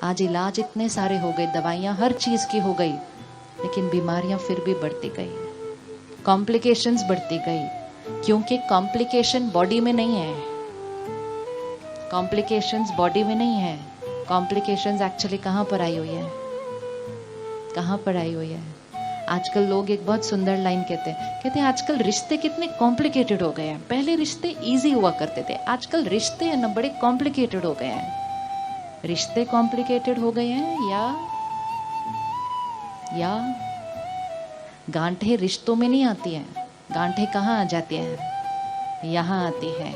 आज इलाज इतने सारे हो गए, दवाइयाँ हर चीज़ की हो गई, लेकिन बीमारियाँ फिर भी बढ़ती गई, कॉम्प्लिकेशंस बढ़ती गई, क्योंकि कॉम्प्लिकेशन बॉडी में नहीं है, कॉम्प्लिकेशंस बॉडी में नहीं है, कॉम्प्लिकेशंस एक्चुअली कहाँ पर आई हुई है, कहाँ पर आई हुई है। आजकल लोग एक बहुत सुंदर लाइन कहते हैं आजकल रिश्ते कितने कॉम्प्लिकेटेड हो गए हैं, पहले रिश्ते इजी हुआ करते थे, आजकल रिश्ते है ना बड़े कॉम्प्लिकेटेड हो गए हैं। रिश्ते कॉम्प्लिकेटेड हो गए हैं या गांठें रिश्तों में नहीं आती हैं, गांठें कहाँ आ जाती हैं, यहाँ आती हैं।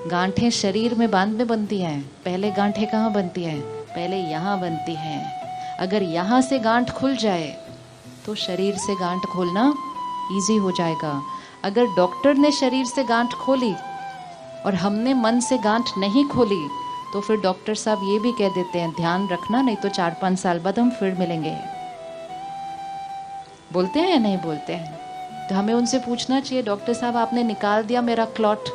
गांठें शरीर में बाद में बनती हैं, पहले गांठें कहाँ बनती हैं, पहले यहाँ बनती हैं। अगर यहाँ से गांठ खुल जाए तो शरीर से गांठ खोलना इजी हो जाएगा। अगर डॉक्टर ने शरीर से गांठ खोली और हमने मन से गांठ नहीं खोली तो फिर डॉक्टर साहब ये भी कह देते हैं ध्यान रखना, नहीं तो 4-5 साल बाद हम फिर मिलेंगे। बोलते हैं या नहीं बोलते हैं? तो हमें उनसे पूछना चाहिए, डॉक्टर साहब आपने निकाल दिया मेरा क्लॉट,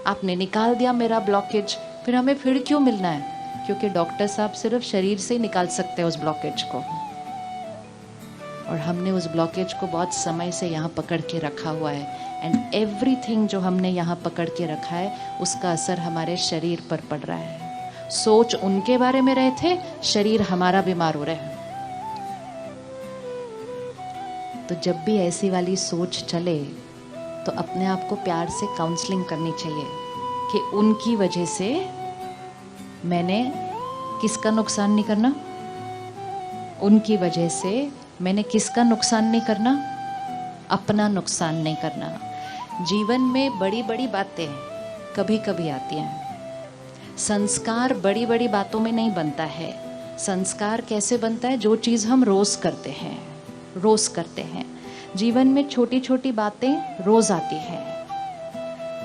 आपने निकाल दिया मेरा ब्लॉकेज, फिर हमें फिर क्यों मिलना है? क्योंकि डॉक्टर साहब सिर्फ शरीर से ही निकाल सकते हैं उस ब्लॉकेज को, और हमने उस ब्लॉकेज को बहुत समय से यहाँ पकड़ के रखा हुआ है। एंड एवरीथिंग जो हमने यहाँ पकड़ के रखा है उसका असर हमारे शरीर पर पड़ रहा है। सोच उनके बारे में रहे थे, शरीर हमारा बीमार हो रहा है। तो जब भी ऐसी वाली सोच चले तो अपने आप को प्यार से काउंसलिंग करनी चाहिए कि उनकी वजह से मैंने किसका नुकसान नहीं करना, उनकी वजह से मैंने किसका नुकसान नहीं करना, अपना नुकसान नहीं करना। जीवन में बड़ी बड़ी बातें कभी कभी आती हैं। संस्कार बड़ी बड़ी बातों में नहीं बनता है। संस्कार कैसे बनता है? जो चीज़ हम रोज़ करते हैं, रोज़ करते हैं। जीवन में छोटी छोटी बातें रोज़ आती हैं।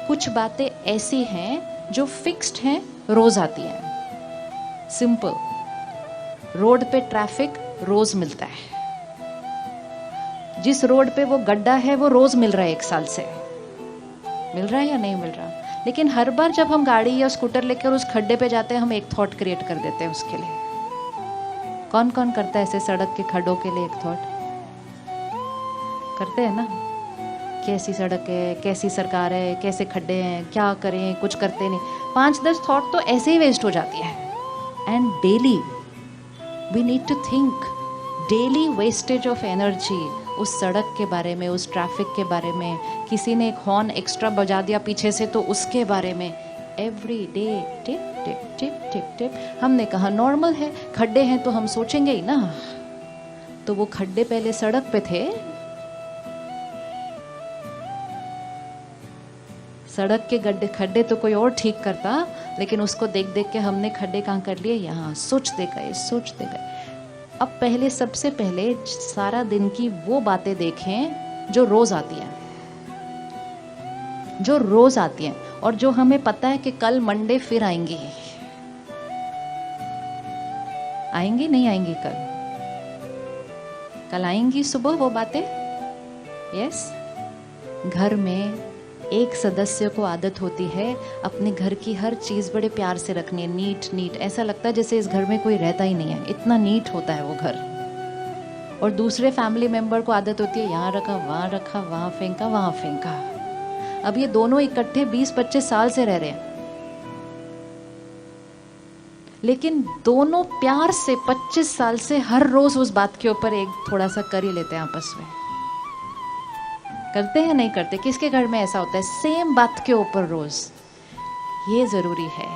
कुछ बातें ऐसी हैं जो फिक्स्ड हैं, रोज़ आती हैं। सिंपल, रोड पे ट्रैफिक रोज़ मिलता है। जिस रोड पे वो गड्ढा है वो रोज मिल रहा है, 1 साल से मिल रहा है या नहीं मिल रहा? लेकिन हर बार जब हम गाड़ी या स्कूटर लेकर उस खड्डे पे जाते हैं हम एक थॉट क्रिएट कर देते हैं उसके लिए। कौन कौन करता है ऐसे सड़क के खड्डों के लिए एक थॉट करते हैं ना? कैसी सड़क है, कैसी सरकार है, कैसे खड्डे हैं, क्या करें, कुछ करते नहीं। 5-10 थॉट तो ऐसे ही वेस्ट हो जाती है। And daily we need to think, daily wastage of energy उस सड़क के बारे में, उस ट्रैफिक के बारे में, किसी ने एक हॉर्न एक्स्ट्रा बजा दिया पीछे से तो उसके बारे में। Every day tip tip tip tip tip. हमने कहा नॉर्मल है, खड्डे हैं तो हम सोचेंगे ही ना। तो वो खड्डे पहले सड़क पे थे, सड़क के गड्ढे खड्डे तो कोई और ठीक करता, लेकिन उसको देख देख के हमने खड्डे कहाँ कर लिए, यहाँ सोचते गए सोचते गए। अब पहले, सबसे पहले सारा दिन की वो बातें देखें जो रोज आती हैं, जो रोज आती हैं और जो हमें पता है कि कल मंडे फिर आएंगी। आएंगी नहीं आएंगी? कल आएंगी सुबह वो बातें। यस, घर में एक सदस्य को आदत होती है अपने घर की हर चीज़ बड़े प्यार से रखनी है, नीट नीट। ऐसा लगता है जैसे इस घर में कोई रहता ही नहीं है, इतना नीट होता है वो घर। और दूसरे फैमिली मेंबर को आदत होती है यहाँ रखा, वहाँ फेंका, वहाँ फेंका। अब ये दोनों इकट्ठे 20-25 साल से रह रहे हैं, लेकिन दोनों प्यार से 25 साल से हर रोज उस बात के ऊपर एक थोड़ा सा कर ही लेते हैं आपस में। करते हैं नहीं करते? किसके घर में ऐसा होता है? सेम बात के ऊपर रोज। ये जरूरी है।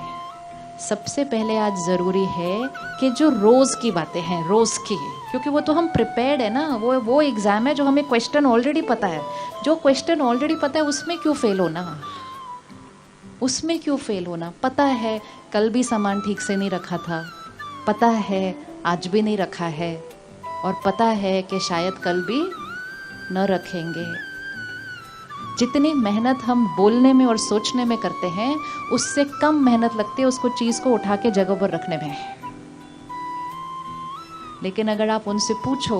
सबसे पहले आज जरूरी है कि जो रोज की बातें हैं, रोज की, क्योंकि वो तो हम प्रिपेयर्ड है ना। वो एग्जाम है जो हमें क्वेश्चन ऑलरेडी पता है। जो क्वेश्चन ऑलरेडी पता है उसमें क्यों फेल होना, उसमें क्यों फेल होना? पता है कल भी सामान ठीक से नहीं रखा था, पता है आज भी नहीं रखा है, और पता है कि शायद कल भी न रखेंगे। जितनी मेहनत हम बोलने में और सोचने में करते हैं उससे कम मेहनत लगती है उसको, चीज़ को उठा के जगह पर रखने में। लेकिन अगर आप उनसे पूछो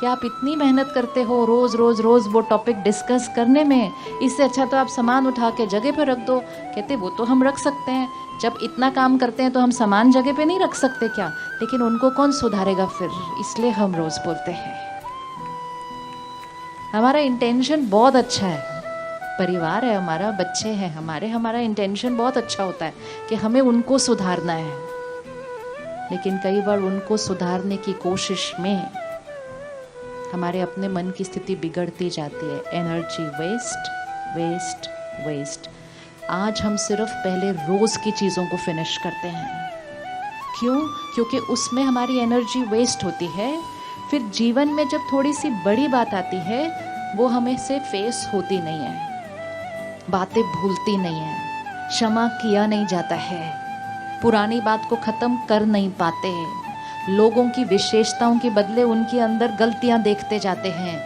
कि आप इतनी मेहनत करते हो रोज रोज रोज वो टॉपिक डिस्कस करने में, इससे अच्छा तो आप सामान उठा के जगह पे रख दो। कहते वो तो हम रख सकते हैं, जब इतना काम करते हैं तो हम सामान जगह पे नहीं रख सकते क्या? लेकिन उनको कौन सुधारेगा फिर, इसलिए हम रोज बोलते हैं। हमारा इंटेंशन बहुत अच्छा है, परिवार है हमारा, बच्चे हैं हमारे, हमारा इंटेंशन बहुत अच्छा होता है कि हमें उनको सुधारना है। लेकिन कई बार उनको सुधारने की कोशिश में हमारे अपने मन की स्थिति बिगड़ती जाती है। Energy waste waste waste. आज हम सिर्फ पहले रोज की चीज़ों को फिनिश करते हैं। क्यों? क्योंकि उसमें हमारी एनर्जी वेस्ट होती है। फिर जीवन में जब थोड़ी सी बड़ी बात आती है वो हमें से फेस होती नहीं है, बातें भूलती नहीं है, क्षमा किया नहीं जाता है, पुरानी बात को ख़त्म कर नहीं पाते, लोगों की विशेषताओं के बदले उनके अंदर गलतियां देखते जाते हैं।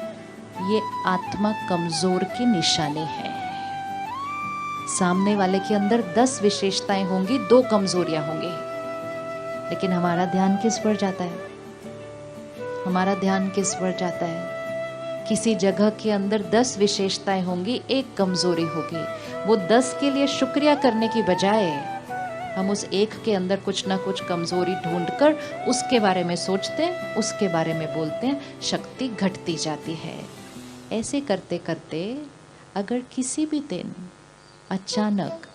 ये आत्मा कमज़ोर की निशानी है। सामने वाले के अंदर 10 विशेषताएं होंगी, 2 कमजोरियां होंगी, लेकिन हमारा ध्यान किस पर जाता है? हमारा ध्यान किस पर जाता है? किसी जगह के अंदर 10 विशेषताएं होंगी, 1 कमजोरी होगी। वो 10 के लिए शुक्रिया करने की बजाय हम उस एक के अंदर कुछ ना कुछ कमजोरी ढूंढकर उसके बारे में सोचते हैं, उसके बारे में बोलते हैं, शक्ति घटती जाती है। ऐसे करते करते अगर किसी भी दिन अचानक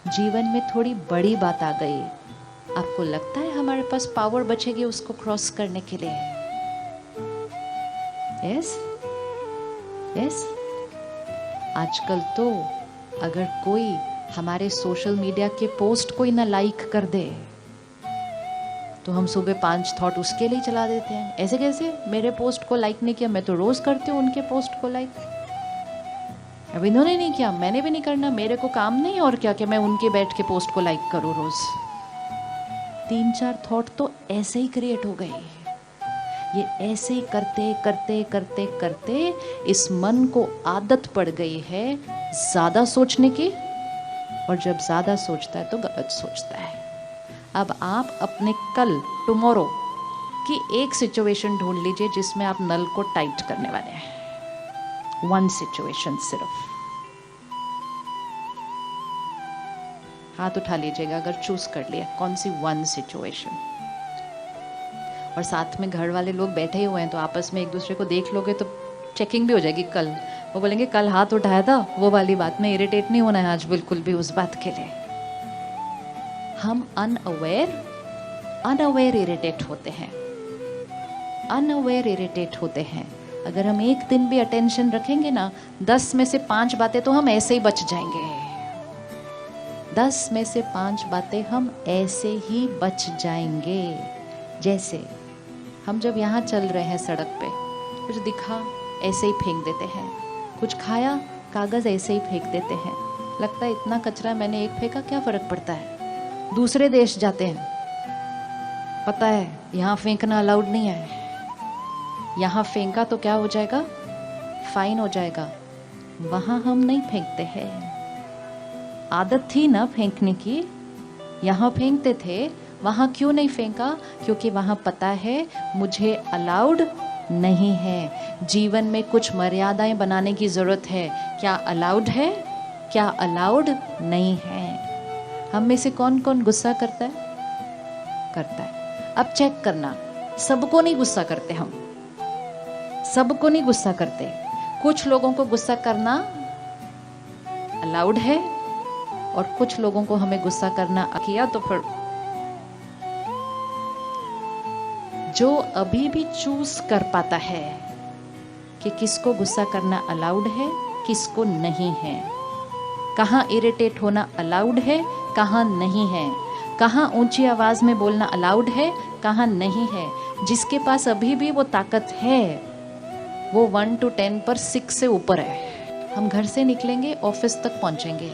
जीवन में थोड़ी बड़ी बात आ गई, आपको लगता है हमारे पास पावर बचेगी उसको क्रॉस करने के लिए? Yes yes. आजकल तो अगर कोई हमारे सोशल मीडिया के पोस्ट कोई ना लाइक कर दे तो हम सुबह 5 थॉट उसके लिए चला देते हैं। ऐसे कैसे? मेरे पोस्ट को लाइक नहीं किया, मैं तो रोज करती हूँ उनके पोस्ट को लाइक। अब इन्होंने नहीं किया, मैंने भी नहीं करना, मेरे को काम नहीं और क्या कि मैं उनके बैठ के पोस्ट को लाइक करूँ रोज। 3-4 थॉट तो ऐसे ही क्रिएट हो गए। ये ऐसे ही करते करते करते करते इस मन को आदत पड़ गई है ज्यादा सोचने की, और जब ज्यादा सोचता है तो गलत सोचता है। अब आप अपने कल टुमारो की एक सिचुएशन ढूंढ लीजिए जिसमें आप नल को टाइट करने वाले हैं। 1 सिचुएशन सिर्फ। हाथ उठा लीजिएगा अगर चूज कर लिया कौन सी 1 सिचुएशन। और साथ में घर वाले लोग बैठे हुए हैं तो आपस में एक दूसरे को देख लोगे तो चेकिंग भी हो जाएगी। कल वो बोलेंगे कल हाथ उठाया था, वो वाली बात में इरिटेट नहीं होना है आज बिल्कुल भी उस बात के लिए। हम अनअवेयर इरिटेट होते हैं, अनअवेयर इरिटेट होते हैं। अगर हम एक दिन भी अटेंशन रखेंगे ना, 10 में से 5 बातें तो हम ऐसे ही बच जाएंगे। 10 में से 5 बातें हम ऐसे ही बच जाएंगे। जैसे हम जब यहाँ चल रहे हैं सड़क पे, कुछ दिखा ऐसे ही फेंक देते हैं, कुछ खाया कागज ऐसे ही फेंक देते हैं, लगता है इतना कचरा मैंने एक फेंका क्या फर्क पड़ता है। दूसरे देश जाते हैं, पता है यहाँ फेंकना अलाउड नहीं है, यहाँ फेंका तो क्या हो जाएगा, फाइन हो जाएगा। वहां हम नहीं फेंकते हैं, आदत थी ना फेंकने की, यहाँ फेंकते थे। वहाँ क्यों नहीं फेंका? क्योंकि वहाँ पता है मुझे अलाउड नहीं है। जीवन में कुछ मर्यादाएं बनाने की जरूरत है। क्या अलाउड है, क्या अलाउड नहीं है। हम में से कौन कौन गुस्सा करता है? अब चेक करना, सबको नहीं गुस्सा करते हम, सबको नहीं गुस्सा करते। कुछ लोगों को गुस्सा करना अलाउड है और कुछ लोगों को हमें गुस्सा करना किया तो फिर जो अभी भी चूज कर पाता है कि किसको गुस्सा करना अलाउड है, किसको नहीं है, कहाँ इरिटेट होना अलाउड है, कहाँ नहीं है, कहाँ ऊंची आवाज में बोलना अलाउड है, कहाँ नहीं है। जिसके पास अभी भी वो ताकत है वो 1 to 10 पर 6 से ऊपर है। हम घर से निकलेंगे, ऑफिस तक पहुंचेंगे,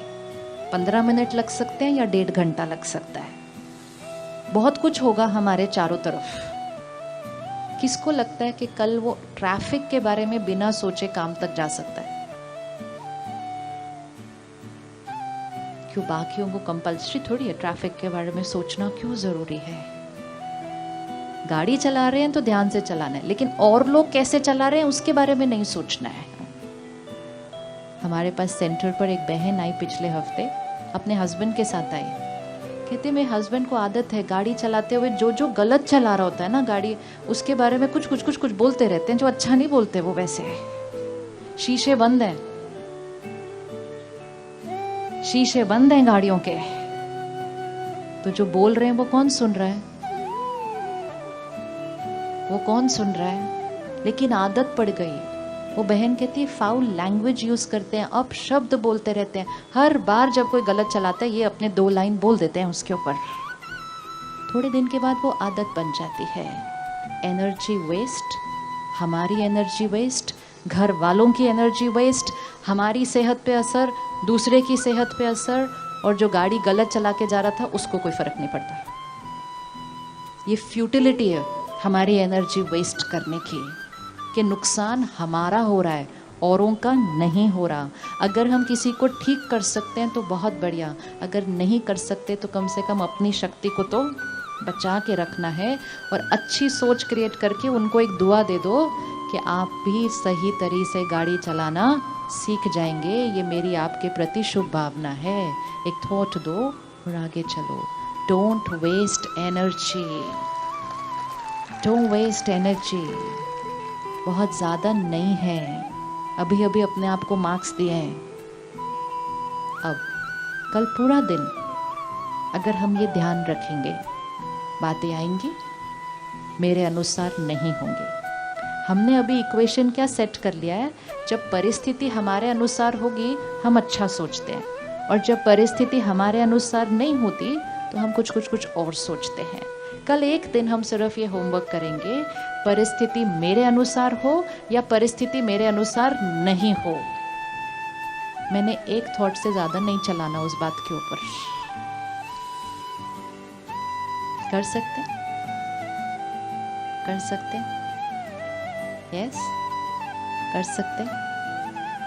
15 मिनट लग सकते हैं या 1.5 घंटा लग सकता है। बहुत कुछ होगा हमारे चारों तरफ। किसको लगता है कि कल वो ट्रैफिक के बारे में बिना सोचे काम तक जा सकता है? क्यों? बाकियों को कंपल्सरी थोड़ी है ट्रैफिक के बारे में सोचना, क्यों जरूरी है? गाड़ी चला रहे हैं तो ध्यान से चलाना है, लेकिन और लोग कैसे चला रहे हैं उसके बारे में नहीं सोचना है। हमारे पास सेंटर पर एक बहन आई पिछले हफ्ते, अपने हस्बैंड के साथ आई। कहते मेरे हस्बैंड को आदत है गाड़ी चलाते हुए जो जो गलत चला रहा होता है ना गाड़ी, उसके बारे में कुछ बोलते रहते हैं, जो अच्छा नहीं बोलते वो वैसे। शीशे बंद हैं, शीशे बंद हैं गाड़ियों के, तो जो बोल रहे हैं वो कौन सुन रहा है, वो कौन सुन रहा है। लेकिन आदत पड़ गई। वो बहन कहती है फाउल लैंग्वेज यूज करते हैं, अपशब्द बोलते रहते हैं। हर बार जब कोई गलत चलाता है ये अपने 2 लाइन बोल देते हैं उसके ऊपर। थोड़े दिन के बाद वो आदत बन जाती है। एनर्जी वेस्ट, हमारी एनर्जी वेस्ट, घर वालों की एनर्जी वेस्ट, हमारी सेहत पे असर, दूसरे की सेहत पे असर, और जो गाड़ी गलत चला के जा रहा था उसको कोई फर्क नहीं पड़ता। ये फ्यूटिलिटी है हमारी एनर्जी वेस्ट करने की, कि नुकसान हमारा हो रहा है, औरों का नहीं हो रहा। अगर हम किसी को ठीक कर सकते हैं तो बहुत बढ़िया, अगर नहीं कर सकते तो कम से कम अपनी शक्ति को तो बचा के रखना है। और अच्छी सोच क्रिएट करके उनको एक दुआ दे दो कि आप भी सही तरीके से गाड़ी चलाना सीख जाएंगे। ये मेरी आपके प्रति शुभ भावना है। एक थॉट दो और आगे चलो। Don't waste energy, don't waste energy. बहुत ज़्यादा नहीं है, अभी अभी अपने आप को मार्क्स दिए हैं। अब कल पूरा दिन अगर हम ये ध्यान रखेंगे, बातें आएंगी मेरे अनुसार नहीं होंगे। हमने अभी इक्वेशन क्या सेट कर लिया है, जब परिस्थिति हमारे अनुसार होगी हम अच्छा सोचते हैं, और जब परिस्थिति हमारे अनुसार नहीं होती तो हम कुछ और सोचते हैं। कल एक दिन हम सिर्फ ये होमवर्क करेंगे, परिस्थिति मेरे अनुसार हो या परिस्थिति मेरे अनुसार नहीं हो। मैंने एक थॉट से ज़्यादा नहीं चलाना उस बात के ऊपर। कर सकते, कर सकते, यस कर सकते।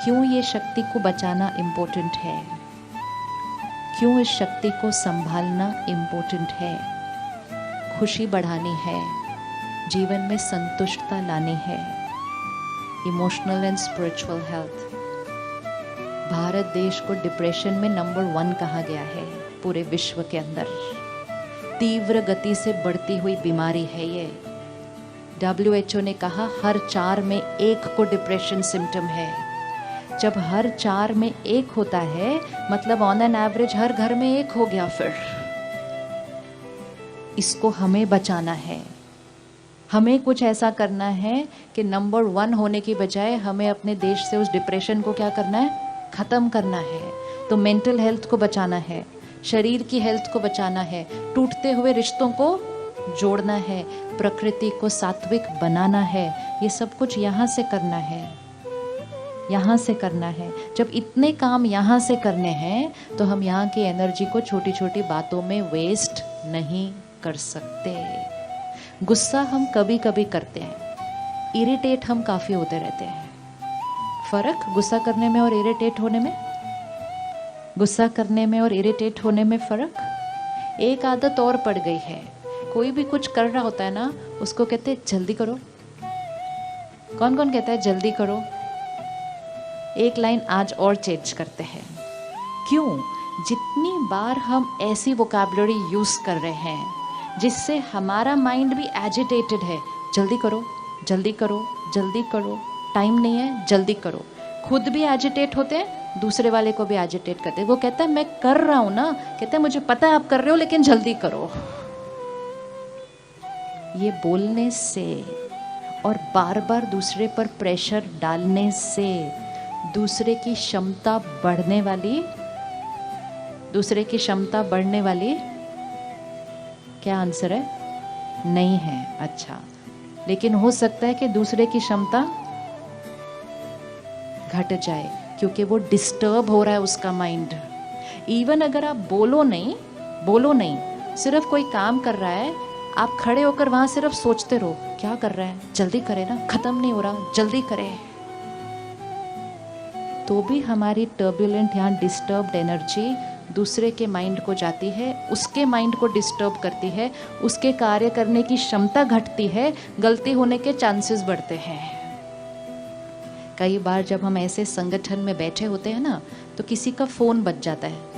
क्यों ये शक्ति को बचाना इम्पोर्टेंट है, क्यों इस शक्ति को संभालना इम्पोर्टेंट है। खुशी बढ़ानी है, जीवन में संतुष्टता लानी है, emotional and spiritual health. Bharat देश को डिप्रेशन में नंबर 1 कहा गया है पूरे विश्व के अंदर। तीव्र गति से बढ़ती हुई बीमारी है ये। WHO ने कहा हर 4 में 1 को डिप्रेशन सिम्टम है। जब हर 4 में 1 होता है मतलब ऑन एन एवरेज हर घर में 1 हो गया। फिर इसको हमें बचाना है, हमें कुछ ऐसा करना है कि नंबर 1 होने की बजाय हमें अपने देश से उस डिप्रेशन को क्या करना है, ख़त्म करना है। तो मेंटल हेल्थ को बचाना है, शरीर की हेल्थ को बचाना है, टूटते हुए रिश्तों को जोड़ना है, प्रकृति को सात्विक बनाना है। ये सब कुछ यहाँ से करना है, यहाँ से करना है। जब इतने काम यहाँ से करने हैं तो हम यहाँ की एनर्जी को छोटी छोटी बातों में वेस्ट नहीं कर सकते। गुस्सा हम कभी कभी करते हैं, इरिटेट हम काफ़ी होते रहते हैं। फ़र्क गुस्सा करने में और इरिटेट होने में, गुस्सा करने में और इरिटेट होने में फ़र्क। एक आदत और पड़ गई है, कोई भी कुछ कर रहा होता है ना उसको कहते हैं जल्दी करो। कौन कौन कहता है जल्दी करो? एक लाइन आज और चेंज करते हैं। क्यों? जितनी बार हम ऐसी वोकैबुलरी यूज़ कर रहे हैं जिससे हमारा माइंड भी एजिटेटेड है, जल्दी करो जल्दी करो जल्दी करो, टाइम नहीं है जल्दी करो। खुद भी एजिटेट होते हैं, दूसरे वाले को भी एजिटेट करते हैं। वो कहता है मैं कर रहा हूँ ना, कहता है मुझे पता है आप कर रहे हो लेकिन जल्दी करो। ये बोलने से और बार बार दूसरे पर प्रेशर डालने से दूसरे की क्षमता बढ़ने वाली, दूसरे की क्षमता बढ़ने वाली क्या आंसर है? नहीं है। अच्छा, लेकिन हो सकता है कि दूसरे की क्षमता घट जाए क्योंकि वो डिस्टर्ब हो रहा है उसका माइंड। इवन अगर आप बोलो नहीं, सिर्फ कोई काम कर रहा है, आप खड़े होकर वहां सिर्फ सोचते रहो क्या कर रहा है, जल्दी करे ना, खत्म नहीं हो रहा, जल्दी करे। तो भी हमारी टर्बुलेंट यहाँ डिस्टर्ब्ड एनर्जी दूसरे के माइंड को जाती है, उसके माइंड को डिस्टर्ब करती है, उसके कार्य करने की क्षमता घटती है, गलती होने के चांसेस बढ़ते हैं। कई बार जब हम ऐसे संगठन में बैठे होते हैं ना, तो किसी का फ़ोन बज जाता है।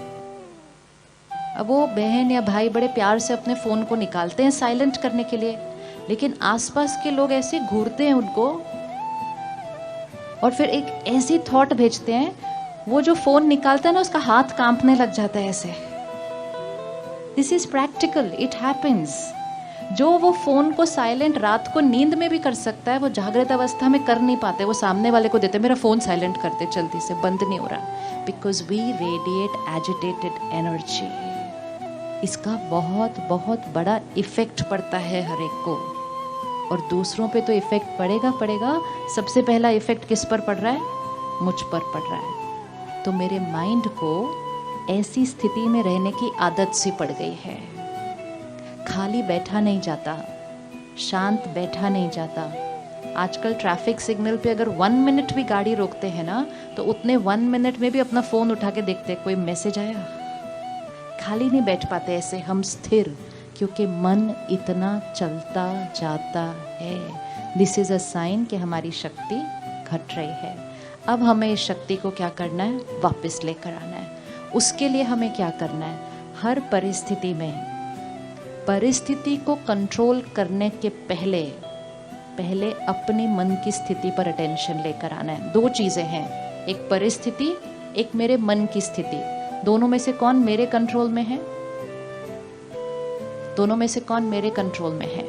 अब वो बहन या भाई बड़े प्यार से अपने फ़ोन को निकालते हैं साइलेंट करने के लिए, लेकिन आसपास के लोग ऐसे घूरते हैं उनको और फिर एक ऐसी थॉट भेजते हैं, वो जो फ़ोन निकालता है ना उसका हाथ कांपने लग जाता है ऐसे। This is practical, it happens. जो वो फ़ोन को साइलेंट रात को नींद में भी कर सकता है, वो जागृत अवस्था में कर नहीं पाते। वो सामने वाले को देते, मेरा फ़ोन साइलेंट करते जल्दी से, बंद नहीं हो रहा, because we radiate agitated energy. इसका बहुत बहुत बड़ा इफ़ेक्ट पड़ता है हर एक को, और दूसरों पे तो इफ़ेक्ट पड़ेगा। सबसे पहला इफ़ेक्ट किस पर पड़ रहा है? मुझ पर पड़ रहा है। तो मेरे माइंड को ऐसी स्थिति में रहने की आदत सी पड़ गई है। खाली बैठा नहीं जाता, शांत बैठा नहीं जाता। आजकल ट्रैफिक सिग्नल पे अगर 1 मिनट भी गाड़ी रोकते हैं ना, तो उतने 1 मिनट में भी अपना फ़ोन उठा के देखते हैं कोई मैसेज आया। खाली नहीं बैठ पाते ऐसे हम स्थिर, क्योंकि मन इतना चलता जाता है। दिस इज़ अ साइन कि हमारी शक्ति घट रही है। अब हमें इस शक्ति को क्या करना है? वापस लेकर आना है। उसके लिए हमें क्या करना है? हर परिस्थिति में परिस्थिति को कंट्रोल करने के पहले अपनी मन की स्थिति पर अटेंशन लेकर आना है। 2 चीज़ें हैं, एक परिस्थिति, एक मेरे मन की स्थिति। दोनों में से कौन मेरे कंट्रोल में है? दोनों में से कौन मेरे कंट्रोल में है?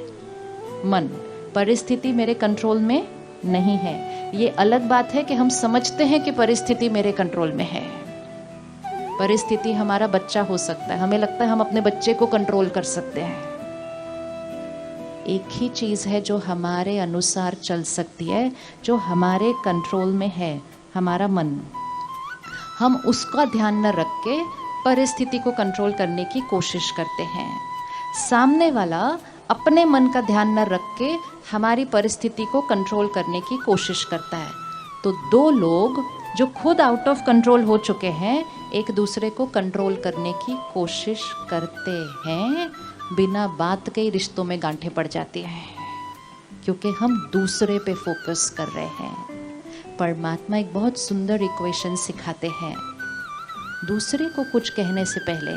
मन। परिस्थिति मेरे कंट्रोल में नहीं है। ये अलग बात है कि हम समझते हैं कि परिस्थिति मेरे कंट्रोल में है। परिस्थिति हमारा बच्चा हो सकता है, हमें लगता है हम अपने बच्चे को कंट्रोल कर सकते हैं। एक ही चीज़ है जो हमारे अनुसार चल सकती है, जो हमारे कंट्रोल में है, हमारा मन। हम उसका ध्यान न रख के परिस्थिति को कंट्रोल करने की कोशिश करते हैं। सामने वाला अपने मन का ध्यान न रख के हमारी परिस्थिति को कंट्रोल करने की कोशिश करता है। तो 2 लोग जो खुद आउट ऑफ कंट्रोल हो चुके हैं, एक दूसरे को कंट्रोल करने की कोशिश करते हैं। बिना बात के ही रिश्तों में गांठें पड़ जाती हैं, क्योंकि हम दूसरे पे फोकस कर रहे हैं। परमात्मा एक बहुत सुंदर इक्वेशन सिखाते हैं। दूसरे को कुछ कहने से पहले,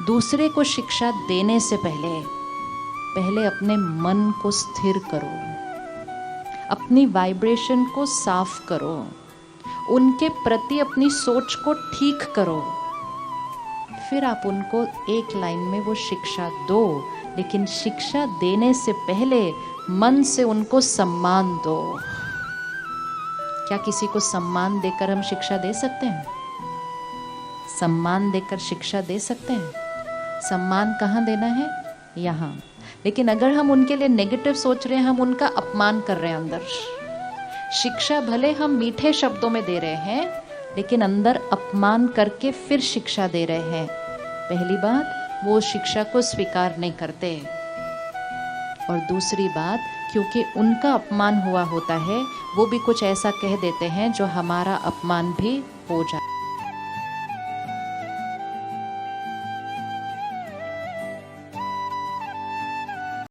दूसरे को शिक्षा देने से पहले अपने मन को स्थिर करो, अपनी वाइब्रेशन को साफ करो, उनके प्रति अपनी सोच को ठीक करो, फिर आप उनको एक लाइन में वो शिक्षा दो। लेकिन शिक्षा देने से पहले मन से उनको सम्मान दो। क्या किसी को सम्मान देकर हम शिक्षा दे सकते हैं? सम्मान देकर शिक्षा दे सकते हैं? सम्मान कहाँ देना है? यहाँ। लेकिन अगर हम उनके लिए नेगेटिव सोच रहे हैं, हम उनका अपमान कर रहे हैं अंदर। शिक्षा भले हम मीठे शब्दों में दे रहे हैं, लेकिन अंदर अपमान करके फिर शिक्षा दे रहे हैं। पहली बात, वो शिक्षा को स्वीकार नहीं करते, और दूसरी बात, क्योंकि उनका अपमान हुआ होता है, वो भी कुछ ऐसा कह देते हैं जो हमारा अपमान भी हो जाए।